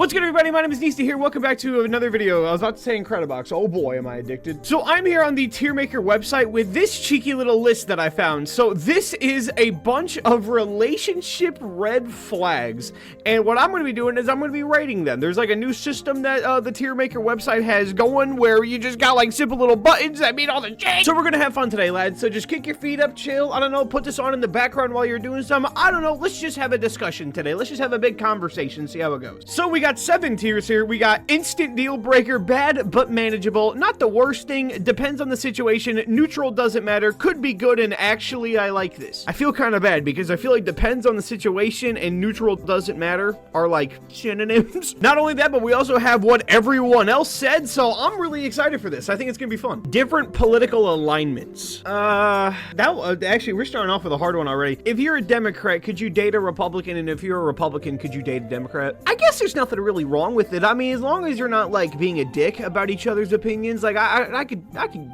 What's good, everybody? My name is Nista here. Welcome back to another video. I was about to say Incredibox. Oh boy, am I addicted. So I'm here on the tier maker website with this cheeky little list that I found. So this is a bunch of relationship red flags. And what I'm going to be doing is I'm going to be rating them. There's like a new system that the tier maker website has going where you just got like simple little buttons that mean all the shit. So we're going to have fun today, lads. So just kick your feet up, chill. I don't know, put this on in the background while you're doing something. I don't know. Let's just have a discussion today. Let's just have a big conversation, see how it goes. So we got 7 tiers here. We got instant deal breaker, bad but manageable, not the worst thing, depends on the situation, neutral, doesn't matter, could be good, and actually I like this. I feel kind of bad because I feel like depends on the situation and neutral doesn't matter are like synonyms. Not only that, but we also have what everyone else said, so I'm really excited for this. I think it's gonna be fun. Different political alignments. Actually, we're starting off with a hard one already. If you're a Democrat, could you date a Republican? And if you're a Republican, could you date a Democrat? I guess there's nothing really wrong with it. I mean, as long as you're not like being a dick about each other's opinions, like I could,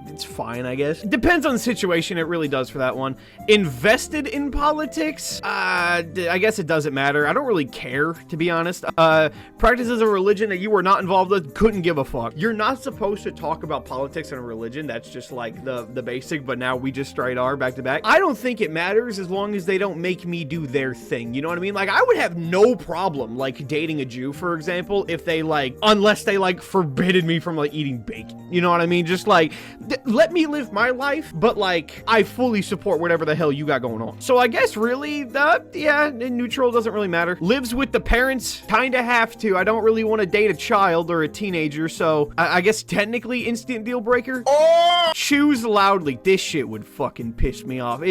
it's fine, I guess. It depends on the situation. It really does for that one. Invested in politics? I guess it doesn't matter. I don't really care, to be honest. Practices of religion that you were not involved with, couldn't give a fuck. You're not supposed to talk about politics and religion. That's just like the basic, but now we just straight are back to back. I don't think it matters as long as they don't make me do their thing. You know what I mean? Like, I would have no problem like dating a Jew, for example, if they like, unless they like forbidden me from like eating bacon. You know what I mean? Just like, let me live my life, but like, I fully support whatever the hell you got going on. So I guess really, yeah, neutral doesn't really matter. Lives with the parents, kinda have to. I don't really want to date a child or a teenager, so I guess technically instant deal breaker. Oh! Choose loudly. This shit would fucking piss me off.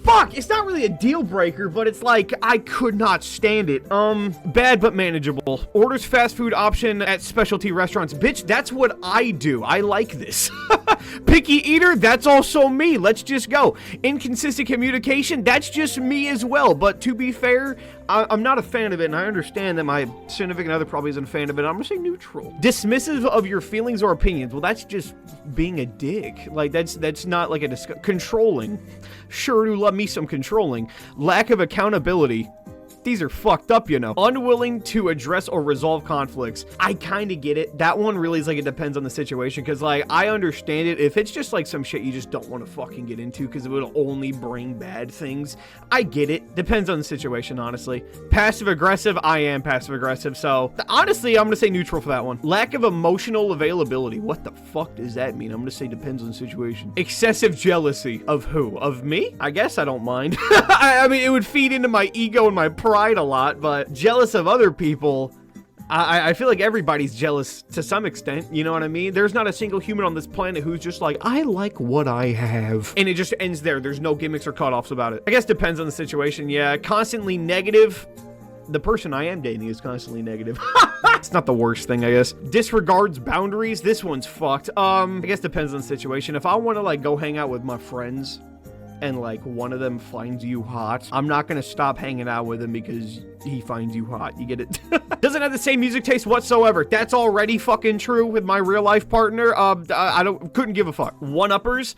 Fuck, it's not really a deal breaker, but it's like, I could not stand it. Bad but manageable. Orders fast food option at specialty restaurants. Bitch, that's what I do. I like this. Picky eater, that's also me. Let's just go. Inconsistent communication, that's just me as well. But to be fair, I'm not a fan of it, and I understand that my significant other probably isn't a fan of it. I'm gonna say neutral. Dismissive of your feelings or opinions. Well, that's just being a dick. Like, that's not like a controlling. Sure do love me some controlling. Lack of accountability. These are fucked up, you know. Unwilling to address or resolve conflicts. I kind of get it. That one really is like, it depends on the situation, because like, I understand it. If it's just like some shit you just don't want to fucking get into because it would only bring bad things, I get it. Depends on the situation, honestly. Passive aggressive, I am passive aggressive, so honestly, I'm gonna say neutral for that one. Lack of emotional availability. What the fuck does that mean? I'm gonna say depends on the situation. Excessive jealousy. Of who? Of me? I guess I don't mind. I mean, it would feed into my ego and my pride a lot, but jealous of other people, I feel like everybody's jealous to some extent, you know what I mean? There's not a single human on this planet who's just like, I like what I have. And it just ends there. There's no gimmicks or cutoffs about it. I guess depends on the situation, yeah. Constantly negative. The person I am dating is constantly negative. It's not the worst thing, I guess. Disregards boundaries. This one's fucked. I guess depends on the situation. If I want to like go hang out with my friends, and like one of them finds you hot, I'm not gonna stop hanging out with him because he finds you hot. You get it? Doesn't have the same music taste whatsoever. That's already fucking true with my real life partner. Couldn't give a fuck. One-uppers.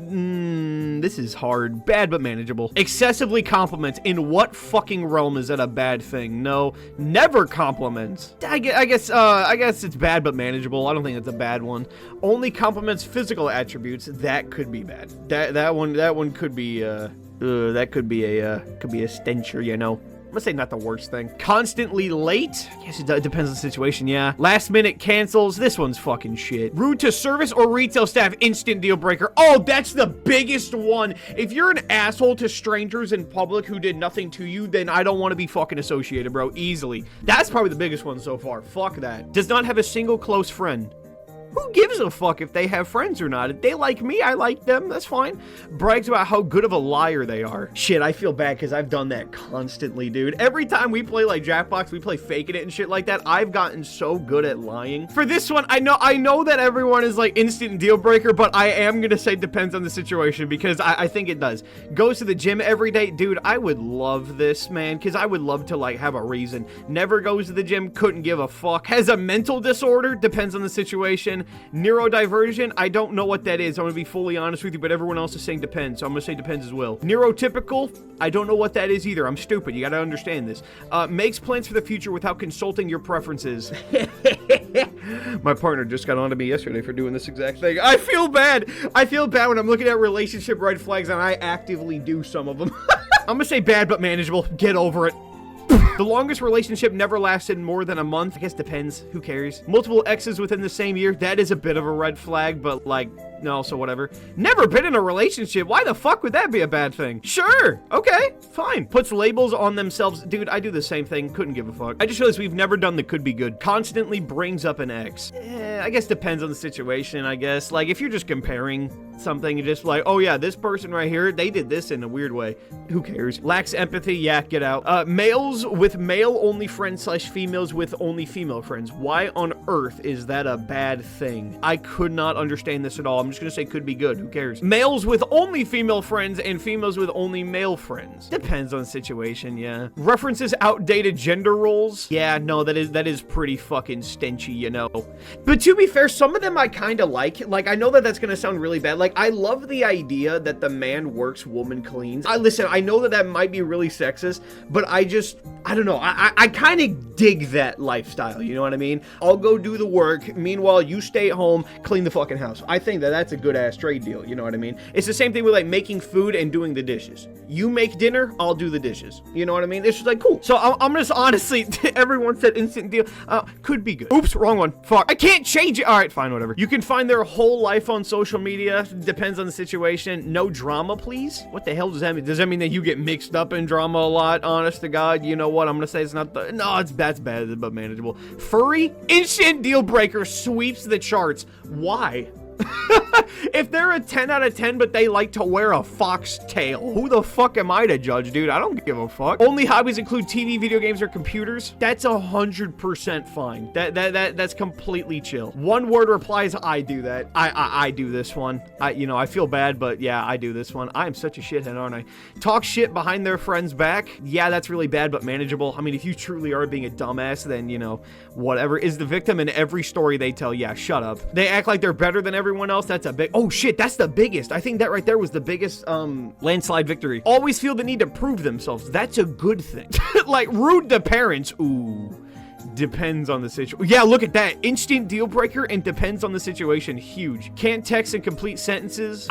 This is hard. Bad but manageable. Excessively compliments. In what fucking realm is that a bad thing? No, never compliments. I guess it's bad but manageable. I don't think that's a bad one. Only compliments physical attributes. That could be bad. That one could be that could be a stencher, you know. I'm gonna say not the worst thing. Constantly late? Yes, it depends on the situation, yeah. Last minute cancels. This one's fucking shit. Rude to service or retail staff. Instant deal breaker. Oh, that's the biggest one. If you're an asshole to strangers in public who did nothing to you, then I don't want to be fucking associated, bro. Easily. That's probably the biggest one so far. Fuck that. Does not have a single close friend. Who gives a fuck if they have friends or not? If they like me, I like them. That's fine. Brags about how good of a liar they are. Shit, I feel bad because I've done that constantly, dude. Every time we play like Jackbox, we play faking it and shit like that. I've gotten so good at lying. For this one, I know that everyone is like instant deal breaker, but I am gonna say depends on the situation because I think it does. Goes to the gym every day. Dude, I would love this, man, because I would love to like have a reason. Never goes to the gym, couldn't give a fuck. Has a mental disorder, depends on the situation. Neurodivergent, I don't know what that is. I'm gonna be fully honest with you, but everyone else is saying depends, so I'm gonna say depends as well. Neurotypical, I don't know what that is either. I'm stupid. You gotta understand this. Makes plans for the future without consulting your preferences. My partner just got on to me yesterday for doing this exact thing. I feel bad. I feel bad when I'm looking at relationship red flags and I actively do some of them. I'm gonna say bad but manageable. Get over it. The longest relationship never lasted more than a month. I guess depends. Who cares? Multiple exes within the same year. That is a bit of a red flag, but like, no, so whatever. Never been in a relationship. Why the fuck would that be a bad thing? Sure. Okay. Fine. Puts labels on themselves. Dude, I do the same thing. Couldn't give a fuck. I just realized we've never done the could be good. Constantly brings up an ex. I guess depends on the situation, I guess. Like, if you're just comparing something, you're just like, oh yeah, this person right here, they did this in a weird way. Who cares? Lacks empathy. Yeah, get out. Males with male-only friends / females with only female friends. Why on earth is that a bad thing? I could not understand this at all. I'm just gonna say could be good. Who cares? Males with only female friends and females with only male friends. Depends on the situation, yeah. References outdated gender roles. Yeah, no, that is pretty fucking stenchy, you know. But to be fair, some of them I kind of like. Like, I know that that's gonna sound really bad. Like, I love the idea that the man works, woman cleans. Listen, I know that might be really sexist, but I don't know. I kind of dig that lifestyle, you know what I mean? I'll go do the work. Meanwhile, you stay at home, clean the fucking house. I think that that's a good ass trade deal, you know what I mean? It's the same thing with like making food and doing the dishes. You make dinner, I'll do the dishes. You know what I mean? It's just like, cool. So I'm just honestly, everyone said instant deal. Could be good. Oops, wrong one. Fuck. I can't change it. All right, fine, whatever. You can find their whole life on social media. Depends on the situation. No drama, please. What the hell does that mean? Does that mean that you get mixed up in drama a lot? Honest to God, you know what? I'm gonna say it's not the, no, that's bad, but manageable. Furry, instant deal breaker, sweeps the charts. Why? If they're a 10 out of 10, but they like to wear a fox tail, who the fuck am I to judge, dude? I don't give a fuck. Only hobbies include TV, video games, or computers. That's 100% fine. That's completely chill. One word replies, I do that. I do this one. I feel bad, but yeah, I do this one. I am such a shithead, aren't I? Talk shit behind their friend's back. Yeah, that's really bad, but manageable. I mean, if you truly are being a dumbass, then, you know, whatever. Is the victim in every story they tell. Yeah, shut up. They act like they're better than everyone else. That's a big, oh shit, that's the biggest. I think that right there was the biggest landslide victory. Always feel the need to prove themselves. That's a good thing. Like rude to parents. Ooh, depends on the situation. Yeah, look at that. Instant deal breaker and depends on the situation. Huge. Can't text and complete sentences.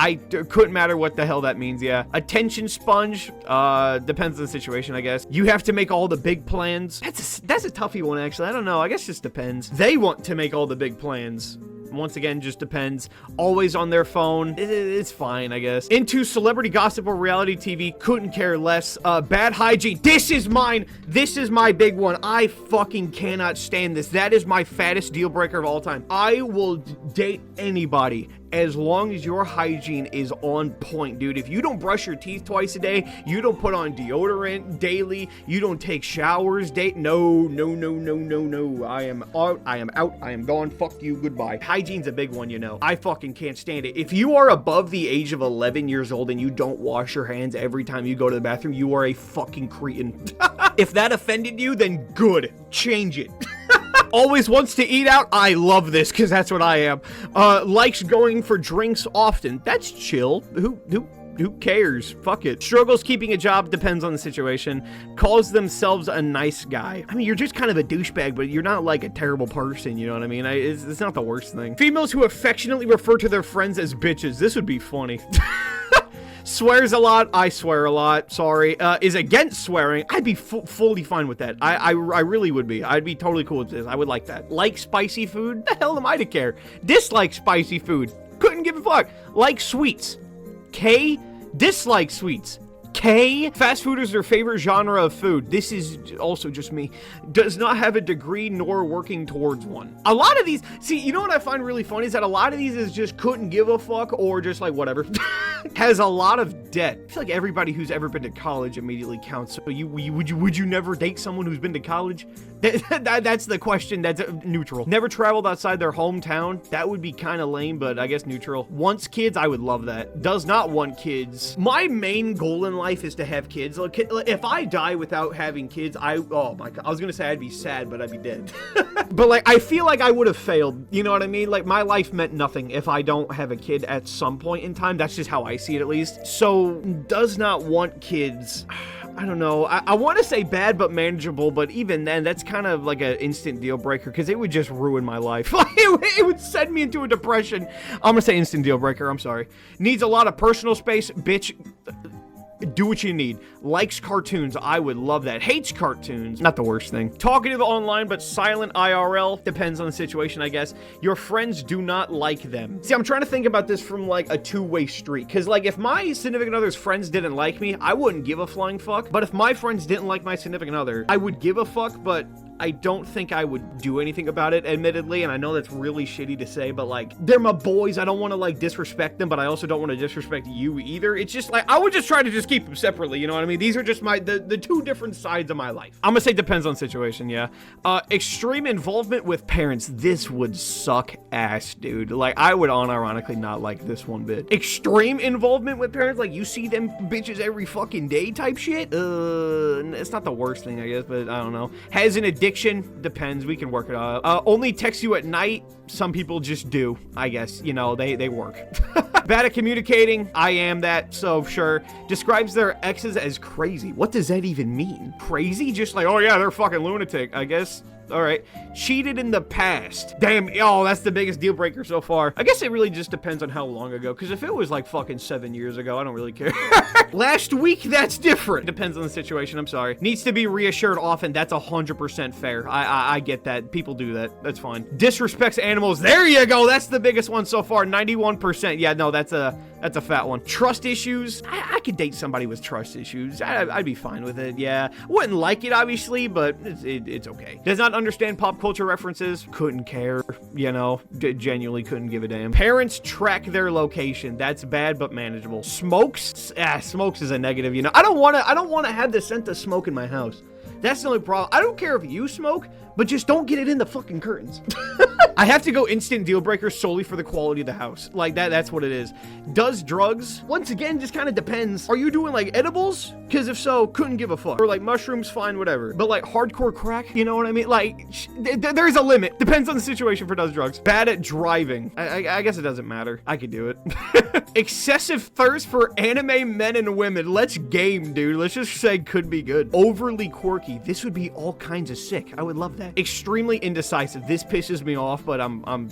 Couldn't matter what the hell that means. Yeah. Attention sponge. Depends on the situation, I guess. You have to make all the big plans. That's a toughie one, actually. I don't know. I guess just depends. They want to make all the big plans. Once again, just depends. Always on their phone. It's fine, I guess. Into celebrity gossip or reality TV. Couldn't care less. Bad hygiene. This is mine. This is my big one. I fucking cannot stand this. That is my fattest deal breaker of all time. I will date anybody as long as your hygiene is on point, dude. If you don't brush your teeth twice a day, you don't put on deodorant daily, you don't take showers no. I am out. I am gone. Fuck you. Goodbye. Hygiene's a big one, you know. I fucking can't stand it. If you are above the age of 11 years old and you don't wash your hands every time you go to the bathroom, you are a fucking cretin. If that offended you, then good. Change it. Always wants to eat out. I love this because that's what I am. Likes going for drinks often. That's chill. Who cares? Fuck it. Struggles keeping a job. Depends on the situation. Calls themselves a nice guy. I mean, you're just kind of a douchebag, but you're not like a terrible person. You know what I mean? It's not the worst thing. Females who affectionately refer to their friends as bitches. This would be funny. Swears a lot. I swear a lot. Sorry. Is against swearing. I'd be fully fine with that. I really would be. I'd be totally cool with this. I would like that. Like spicy food? The hell am I to care? Dislike spicy food. Couldn't give a fuck. Like sweets. K. Dislike sweets. K. Fast food is their favorite genre of food. This is also just me. Does not have a degree nor working towards one. A lot of these, see, you know what I find really funny is that a lot of these is just couldn't give a fuck or just like whatever. Has a lot of debt. I feel like everybody who's ever been to college immediately counts. So would you never date someone who's been to college? That's the question. That's neutral. Never traveled outside their hometown. That would be kind of lame, but I guess neutral. Wants kids. I would love that. Does not want kids. My main goal in life is to have kids. Like, if I die without having kids, oh my God. I was gonna say I'd be sad, but I'd be dead. But like, I feel like I would have failed. You know what I mean? Like, my life meant nothing if I don't have a kid at some point in time. That's just how I see it, at least. So, does not want kids. I don't know. I want to say bad but manageable, but even then, that's kind of like an instant deal breaker because it would just ruin my life. It would send me into a depression. I'm gonna say instant deal breaker. I'm sorry. Needs a lot of personal space, bitch. Do what you need. Likes cartoons. I would love that. Hates cartoons. Not the worst thing. Talkative online, but silent IRL. Depends on the situation, I guess. Your friends do not like them. See, I'm trying to think about this from like a two-way street. Because like if my significant other's friends didn't like me, I wouldn't give a flying fuck. But if my friends didn't like my significant other, I would give a fuck, but I don't think I would do anything about it, admittedly, and I know that's really shitty to say, but like, they're my boys. I don't want to like disrespect them, but I also don't want to disrespect you either. It's just like, I would just try to just keep them separately, you know what I mean? These are just the two different sides of my life. I'm gonna say depends on situation, yeah. Extreme involvement with parents. This would suck ass, dude. Like, I would unironically not like this one bit. Extreme involvement with parents, like you see them bitches every fucking day type shit? It's not the worst thing, I guess, but I don't know. Has an addiction. Depends. We can work it out. Only text you at night. Some people just do, I guess. You know, they work. Bad at communicating. I am that, so sure. Describes their exes as crazy. What does that even mean? Crazy? Just like, oh yeah, they're fucking lunatic, I guess. All right. Cheated in the past. Damn. Oh, that's the biggest deal breaker so far. I guess it really just depends on how long ago. Because if it was like fucking 7 years ago, I don't really care. Last week, that's different. Depends on the situation. I'm sorry. Needs to be reassured often. That's 100% fair. I get that. People do that. That's fine. Disrespects animals. There you go. That's the biggest one so far. 91%. Yeah, no, that's a fat one. Trust issues. I could date somebody with trust issues. I'd be fine with it. Yeah. Wouldn't like it, obviously, but it's okay. Does not understand pop culture references. Couldn't care. You know, genuinely couldn't give a damn. Parents track their location. That's bad, but manageable. Smokes. Smokes is a negative, you know. I don't want to have the scent of smoke in my house. That's the only problem. I don't care if you smoke, but just don't get it in the fucking curtains. I have to go instant deal breaker solely for the quality of the house. Like, that's what it is. Does drugs? Once again, just kind of depends. Are you doing, like, edibles? Because if so, couldn't give a fuck. Or, like, mushrooms, fine, whatever. But, like, hardcore crack, you know what I mean? Like, there's a limit. Depends on the situation for does drugs. Bad at driving. I guess it doesn't matter. I could do it. Excessive thirst for anime men and women. Let's game, dude. Let's just say could be good. Overly quirky. This would be all kinds of sick. I would love that. Extremely indecisive. This pisses me off, but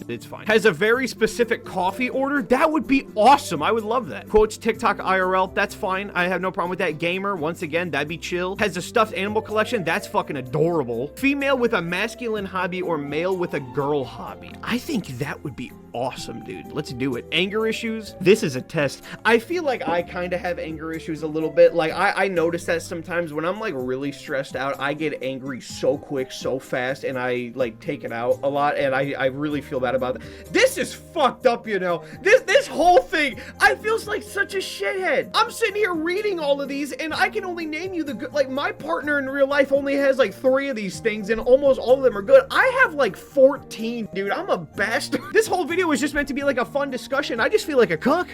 it's fine. Has a very specific coffee order. That would be awesome. I would love that. Quotes TikTok IRL. That's fine. I have no problem with that. Gamer. Once again, that'd be chill. Has a stuffed animal collection. That's fucking adorable. Female with a masculine hobby or male with a girl hobby. I think that would be awesome, dude. Let's do it. Anger issues. This is a test. I feel like I kind of have anger issues a little bit. Like, I notice that sometimes when I'm like really stressed out, I get angry so quick, so fast, and I like take it out a lot, and I really feel bad about that. This is fucked up, you know. This whole thing, I feel like such a shithead. I'm sitting here reading all of these, and I can only name you the good. Like, my partner in real life only has like 3 of these things, and almost all of them are good. I have like 14, dude. I'm a bastard. This whole video was just meant to be like a fun discussion. I just feel like a cuck.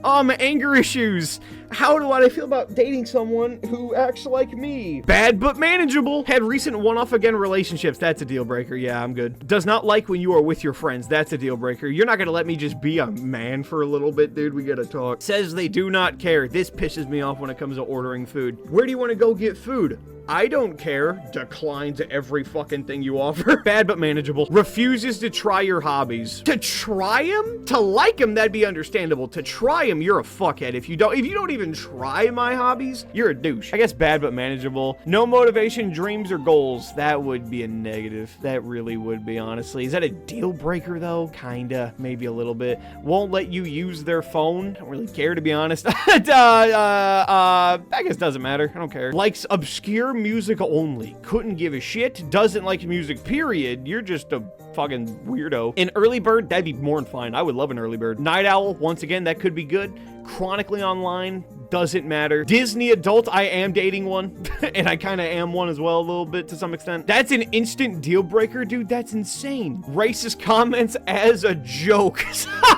Anger issues. How do I feel about dating someone who acts like me? Bad but manageable. Had recent one-off again relationships. That's a deal breaker. Yeah, I'm good. Does not like when you are with your friends. That's a deal breaker. You're not gonna let me just be a man for a little bit, dude. We gotta talk. Says they do not care. This pisses me off when it comes to ordering food. Where do you want to go get food? I don't care. Declines every fucking thing you offer. Bad but manageable. Refuses to try your hobbies. To try them? To like them, that'd be understandable. To try them, you're a fuckhead. If you don't even try my hobbies, you're a douche. I guess bad but manageable. No motivation, dreams, or goals. That would be a negative. That really would be, honestly. Is that a deal breaker, though? Kinda. Maybe a little bit. Won't let you use their phone. Don't really care, to be honest. I guess doesn't matter. I don't care. Likes obscure music only. Couldn't give a shit. Doesn't like music, period. You're just a fucking weirdo. An early bird, that'd be more than fine. I would love an early bird. Night owl, once again, that could be good. Chronically online, doesn't matter. Disney adult, I am dating one. And I kind of am one as well, a little bit to some extent. That's an instant deal breaker, dude. That's insane. Racist comments as a joke.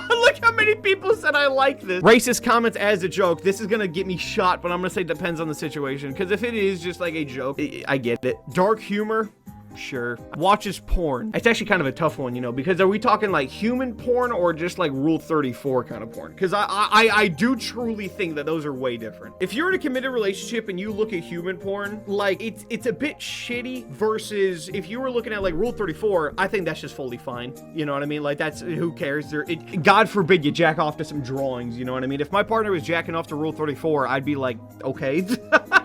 Look how many people said I like this. Racist comments as a joke. This is gonna get me shot, but I'm gonna say depends on the situation. Because if it is just like a joke, I get it. Dark humor. Sure. Watches porn. It's actually kind of a tough one, you know, because are we talking like human porn or just like Rule 34 kind of porn? Because I do truly think that those are way different. If you're in a committed relationship and you look at human porn, like it's a bit shitty versus if you were looking at like Rule 34, I think that's just fully fine. You know what I mean? Like that's, who cares? God forbid you jack off to some drawings, you know what I mean? If my partner was jacking off to Rule 34, I'd be like, okay.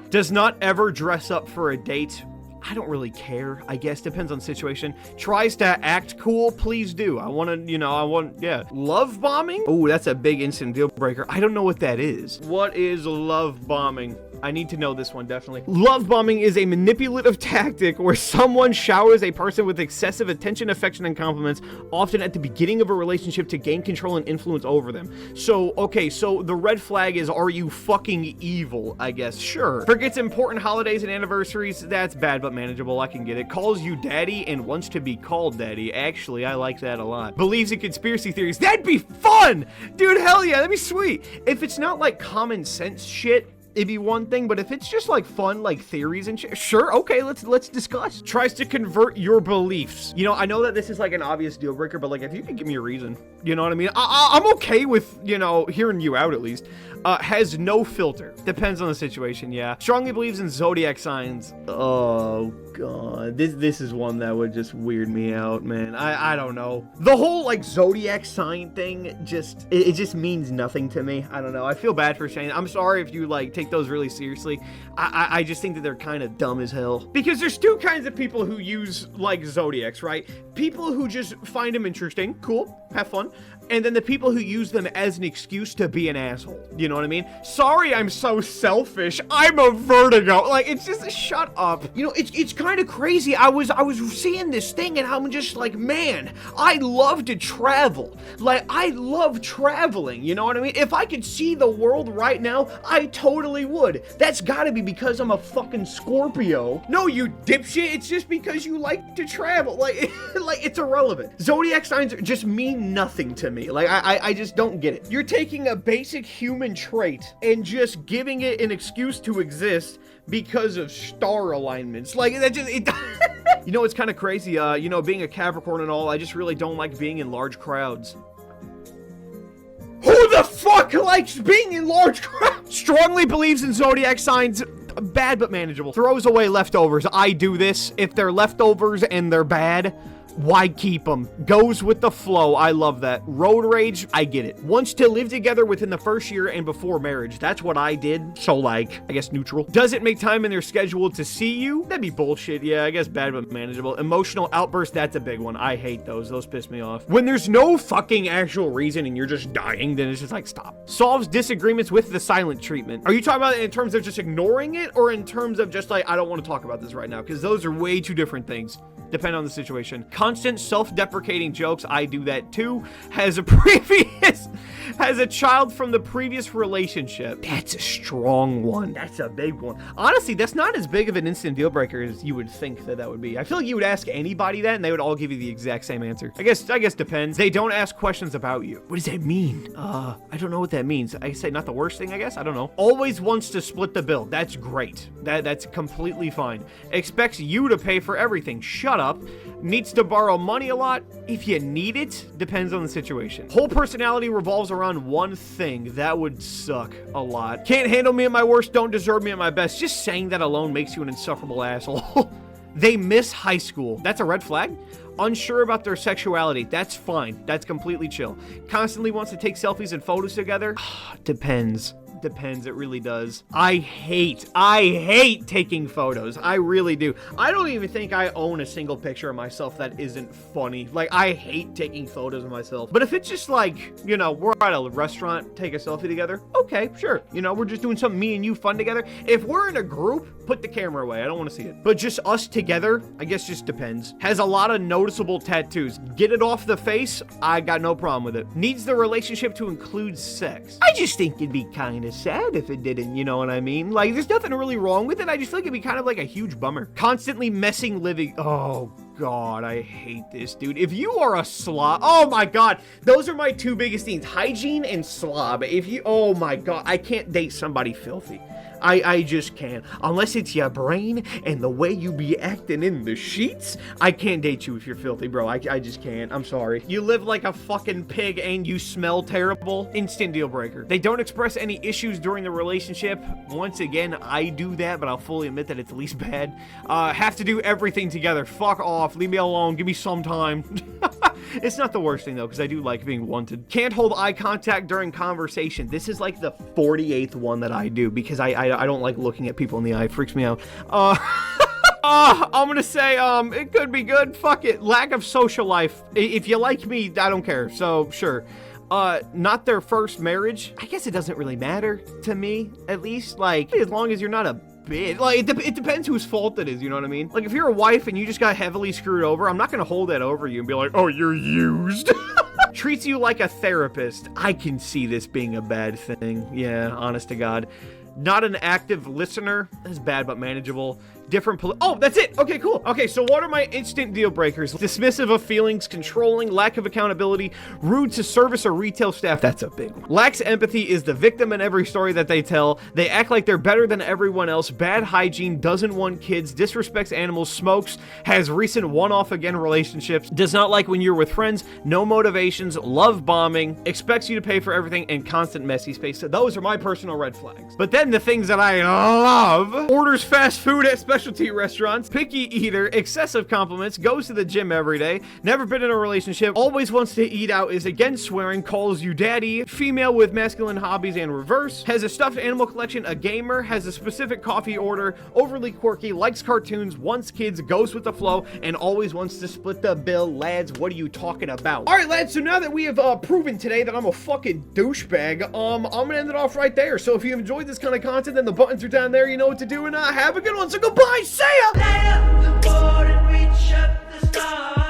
Does not ever dress up for a date. I don't really care, I guess, depends on the situation. Tries to act cool, please do. Yeah. Love bombing? Oh, that's a big instant deal breaker. I don't know what that is. What is love bombing? I need to know this one, definitely. Love bombing is a manipulative tactic where someone showers a person with excessive attention, affection, and compliments, often at the beginning of a relationship to gain control and influence over them. So, okay, so the red flag is, are you fucking evil, I guess? Sure. Forgets important holidays and anniversaries. That's bad, but manageable. I can get it. Calls you daddy and wants to be called daddy. Actually, I like that a lot. Believes in conspiracy theories. That'd be fun! Dude, hell yeah, that'd be sweet. If it's not like common sense shit, it'd be one thing, but if it's just like fun, like theories and shit, sure, okay, let's discuss. Tries to convert your beliefs. You know, I know that this is like an obvious deal breaker, but like if you could give me a reason, you know what I mean? I'm okay with, you know, hearing you out at least. Has no filter. Depends on the situation, yeah. Strongly believes in zodiac signs. Oh god, this is one that would just weird me out, man. I don't know. The whole like zodiac sign thing it just means nothing to me. I don't know. I feel bad for saying. I'm sorry if you like take those really seriously. I just think that they're kind of dumb as hell. Because there's two kinds of people who use like zodiacs, right? People who just find them interesting, cool, have fun. And then the people who use them as an excuse to be an asshole. You know what I mean? Sorry, I'm so selfish. I'm a vertigo. Like, it's just, shut up. You know, it's kind of crazy. I was seeing this thing and I'm just like, man, I love to travel. Like, I love traveling. You know what I mean? If I could see the world right now, I totally would. That's gotta be because I'm a fucking Scorpio. No, you dipshit. It's just because you like to travel. Like, like it's irrelevant. Zodiac signs just mean nothing to me. Like, I just don't get it. You're taking a basic human trait and just giving it an excuse to exist because of star alignments. Like, that just, you know, it's kind of crazy. You know, being a Capricorn and all, I just really don't like being in large crowds. Who the fuck likes being in large crowds? Strongly believes in zodiac signs. Bad but manageable. Throws away leftovers. I do this. If they're leftovers and they're bad, why keep them? Goes with the flow. I love that. Road rage, I get it. Wants to live together within the first year and before marriage. That's what I did. So, like, I guess neutral. Doesn't make time in their schedule to see you. That'd be bullshit. Yeah, I guess bad but manageable. Emotional outburst, that's a big one. I hate those. Those piss me off. When there's no fucking actual reason and you're just dying, then it's just like, stop. Solves disagreements with the silent treatment. Are you talking about it in terms of just ignoring it or in terms of just like, I don't want to talk about this right now? Because those are way two different things. Depend on the situation. Constant self-deprecating jokes. I do that too. Has a child from the previous relationship. That's a strong one. That's a big one. Honestly, that's not as big of an instant deal breaker as you would think that would be. I feel like you would ask anybody that and they would all give you the exact same answer. I guess depends. They don't ask questions about you. What does that mean? I don't know what that means. I say not the worst thing, I guess. I don't know. Always wants to split the bill. That's great. That's completely fine. Expects you to pay for everything. Shut up. Needs to borrow money a lot. If you need it, depends on the situation. Whole personality revolves around one thing. That would suck a lot. Can't handle me at my worst, don't deserve me at my best. Just saying that alone makes you an insufferable asshole. They miss high school. That's a red flag. Unsure about their sexuality. That's fine. That's completely chill. Constantly wants to take selfies and photos together. Depends. depends. It really does. I hate taking photos. I really do. I don't even think I own a single picture of myself that isn't funny. Like, I hate taking photos of myself. But if it's just like, you know, we're at a restaurant, take a selfie together, okay, sure. You know, we're just doing something me and you fun together. If we're in a group, put the camera away. I don't want to see it. But just us together, I guess just depends. Has a lot of noticeable tattoos. Get it off the face, I got no problem with it. Needs the relationship to include sex. I just think it'd be kind of sad if it didn't, you know what I mean? Like, there's nothing really wrong with it. I just feel like it'd be kind of like a huge bummer. Constantly messing living. Oh, God, I hate this, dude. If you are a slob, oh my God, those are my two biggest things, hygiene and slob. If you, oh my God, I can't date somebody filthy. I just can't. Unless it's your brain and the way you be acting in the sheets, I can't date you if you're filthy, bro. I just can't. I'm sorry. You live like a fucking pig and you smell terrible. Instant deal breaker. They don't express any issues during the relationship. Once again, I do that, but I'll fully admit that it's the least bad. Have to do everything together. Fuck off. Leave me alone. Give me some time. It's not the worst thing, though, because I do like being wanted. Can't hold eye contact during conversation. This is like the 48th one that I do because I don't like looking at people in the eye. It freaks me out. I'm gonna say, it could be good. Fuck it. Lack of social life. If you like me, I don't care. So, sure. Not their first marriage. I guess it doesn't really matter to me, at least. Like, as long as you're not a bitch. Like, it depends whose fault it is, you know what I mean? Like, if you're a wife and you just got heavily screwed over, I'm not gonna hold that over you and be like, oh, you're used. Treats you like a therapist. I can see this being a bad thing. Yeah, honest to God. Not an active listener. That's bad, but manageable. Different oh, that's it. Okay, cool. Okay, so what are my instant deal breakers? Dismissive of feelings, controlling, lack of accountability, rude to service or retail staff. That's a big one. Lacks empathy, is the victim in every story that they tell. They act like they're better than everyone else. Bad hygiene, doesn't want kids, disrespects animals, smokes, has recent one-off again relationships, does not like when you're with friends, no motivations, love bombing, expects you to pay for everything, and constant messy space. So those are my personal red flags. But then the things that I love: orders fast food at specialty restaurants, picky eater, excessive compliments, goes to the gym every day, never been in a relationship, always wants to eat out, is against swearing, calls you daddy, female with masculine hobbies and reverse, has a stuffed animal collection, a gamer, has a specific coffee order, overly quirky, likes cartoons, wants kids, goes with the flow, and always wants to split the bill. Lads, what are you talking about? All right, lads, so now that we have proven today that I'm a fucking douchebag, I'm gonna end it off right there. So if you enjoyed this kind of content, then the buttons are down there. You know what to do, and have a good one. So goodbye. See ya.